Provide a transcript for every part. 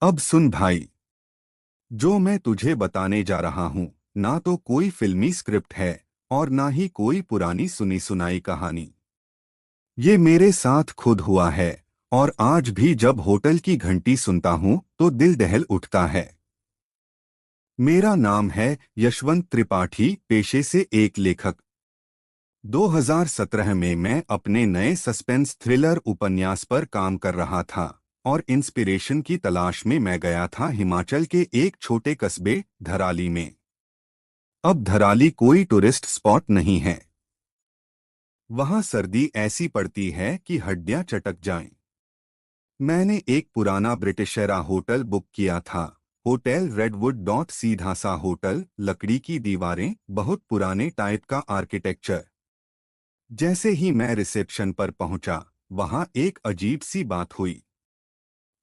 अब सुन भाई, जो मैं तुझे बताने जा रहा हूं ना तो कोई फिल्मी स्क्रिप्ट है और ना ही कोई पुरानी सुनी सुनाई कहानी। ये मेरे साथ खुद हुआ है और आज भी जब होटल की घंटी सुनता हूं तो दिल दहल उठता है। मेरा नाम है यशवंत त्रिपाठी, पेशे से एक लेखक। 2017 में मैं अपने नए सस्पेंस थ्रिलर उपन्यास पर काम कर रहा था और इंस्पिरेशन की तलाश में मैं गया था हिमाचल के एक छोटे कस्बे धराली में। अब धराली कोई टूरिस्ट स्पॉट नहीं है। वहां सर्दी ऐसी पड़ती है कि हड्डियां चटक जाएं। मैंने एक पुराना ब्रिटिशरा होटल बुक किया था। होटल रेडवुड डॉट सीधा सा होटल, लकड़ी की दीवारें, बहुत पुराने टाइप का आर्किटेक्चर। जैसे ही मैं रिसेप्शन पर पहुंचा, वहां एक अजीब सी बात हुई।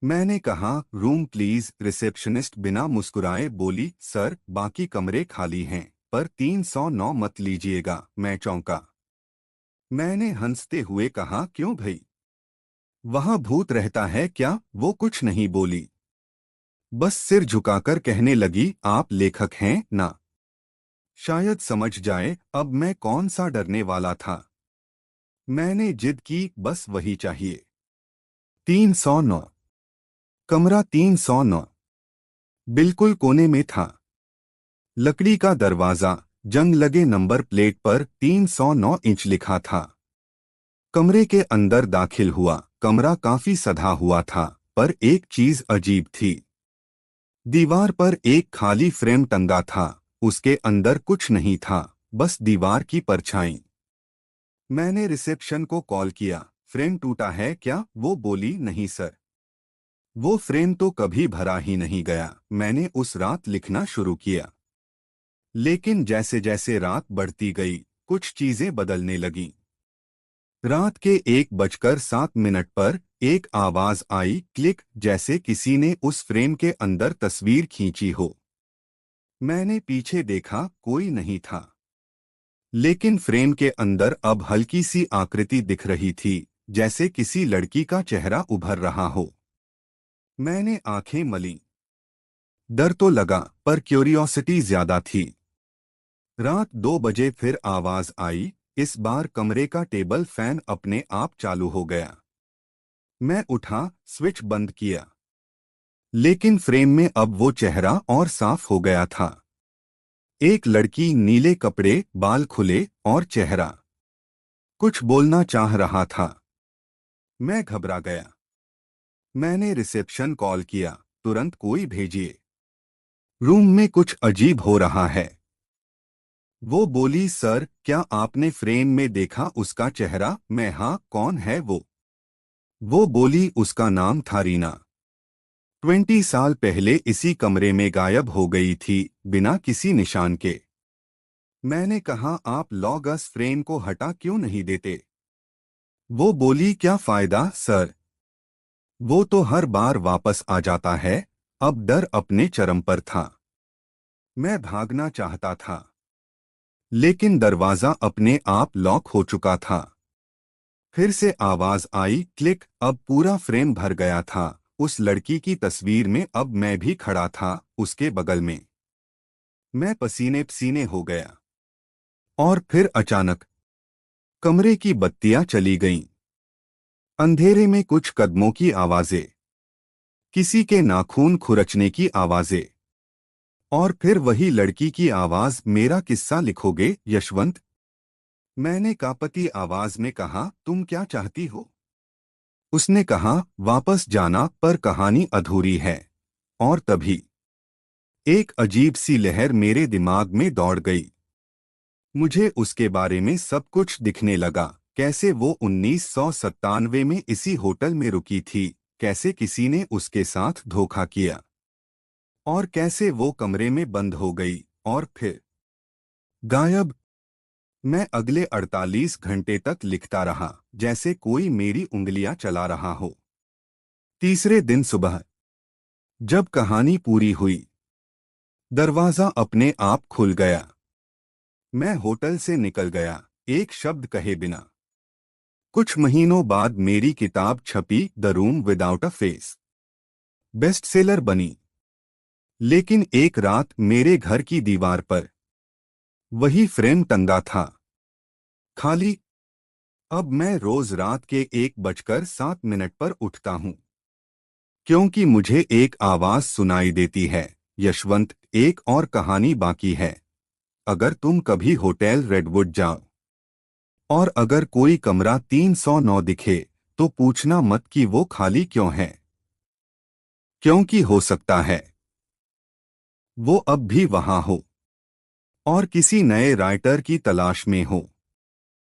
मैंने कहा रूम प्लीज। रिसेप्शनिस्ट बिना मुस्कुराए बोली, सर बाकी कमरे खाली हैं पर 309 मत लीजिएगा। मैं चौंका। मैंने हंसते हुए कहा, क्यों भई? वहां भूत रहता है क्या? वो कुछ नहीं बोली, बस सिर झुकाकर कहने लगी, आप लेखक हैं ना? शायद समझ जाए अब मैं कौन सा डरने वाला था। मैंने जिद की, बस वही चाहिए। 309। कमरा 309 बिल्कुल कोने में था। लकड़ी का दरवाजा, जंग लगे नंबर प्लेट पर 309 इंच लिखा था। कमरे के अंदर दाखिल हुआ। कमरा काफी सधा हुआ था, पर एक चीज अजीब थी। दीवार पर एक खाली फ्रेम टंगा था। उसके अंदर कुछ नहीं था, बस दीवार की परछाई। मैंने रिसेप्शन को कॉल किया, फ्रेम टूटा है क्या? वो बोली, नहीं सर, वो फ्रेम तो कभी भरा ही नहीं गया। मैंने उस रात लिखना शुरू किया, लेकिन जैसे जैसे रात बढ़ती गई कुछ चीजें बदलने लगीं। रात के 1:07 पर एक आवाज आई, क्लिक, जैसे किसी ने उस फ्रेम के अंदर तस्वीर खींची हो। मैंने पीछे देखा, कोई नहीं था, लेकिन फ्रेम के अंदर अब हल्की सी आकृति दिख रही थी, जैसे किसी लड़की का चेहरा उभर रहा हो। मैंने आंखें मलीं। डर तो लगा, पर क्यूरियोसिटी ज्यादा थी। रात 2 बजे फिर आवाज आई। इस बार कमरे का टेबल फैन अपने आप चालू हो गया। मैं उठा, स्विच बंद किया, लेकिन फ्रेम में अब वो चेहरा और साफ हो गया था। एक लड़की, नीले कपड़े, बाल खुले और चेहरा कुछ बोलना चाह रहा था। मैं घबरा गया। मैंने रिसेप्शन कॉल किया, तुरंत कोई भेजिए, रूम में कुछ अजीब हो रहा है। वो बोली, सर क्या आपने फ्रेम में देखा उसका चेहरा? मैं, हाँ, कौन है वो? वो बोली, उसका नाम था रीना। 20 साल पहले इसी कमरे में गायब हो गई थी, बिना किसी निशान के। मैंने कहा, आप लॉग अस फ्रेम को हटा क्यों नहीं देते? वो बोली, क्या फायदा सर, वो तो हर बार वापस आ जाता है। अब डर अपने चरम पर था। मैं भागना चाहता था, लेकिन दरवाजा अपने आप लॉक हो चुका था। फिर से आवाज आई, क्लिक, अब पूरा फ्रेम भर गया था। उस लड़की की तस्वीर में अब मैं भी खड़ा था, उसके बगल में। मैं पसीने पसीने हो गया। और फिर अचानक कमरे की बत्तियां चली गईं। अंधेरे में कुछ कदमों की आवाजें, किसी के नाखून खुरचने की आवाजें, और फिर वही लड़की की आवाज, मेरा किस्सा लिखोगे यशवंत? मैंने कांपती आवाज में कहा, तुम क्या चाहती हो? उसने कहा, वापस जाना, पर कहानी अधूरी है। और तभी एक अजीब सी लहर मेरे दिमाग में दौड़ गई। मुझे उसके बारे में सब कुछ दिखने लगा। कैसे वो 1997 में इसी होटल में रुकी थी, कैसे किसी ने उसके साथ धोखा किया, और कैसे वो कमरे में बंद हो गई और फिर गायब। मैं अगले 48 घंटे तक लिखता रहा, जैसे कोई मेरी उंगलियां चला रहा हो। तीसरे दिन सुबह जब कहानी पूरी हुई, दरवाजा अपने आप खुल गया। मैं होटल से निकल गया, एक शब्द कहे बिना। कुछ महीनों बाद मेरी किताब छपी, the room without a face. Bestseller बनी। लेकिन एक रात मेरे घर की दीवार पर वही फ्रेम टंगा था, खाली। अब मैं रोज रात के 1:07 पर उठता हूँ, क्योंकि मुझे एक आवाज सुनाई देती है, यशवंत, एक और कहानी बाकी है। अगर तुम कभी होटल रेडवुड जाओ और अगर कोई कमरा 309 दिखे, तो पूछना मत कि वो खाली क्यों है, क्योंकि हो सकता है वो अब भी वहां हो और किसी नए राइटर की तलाश में हो।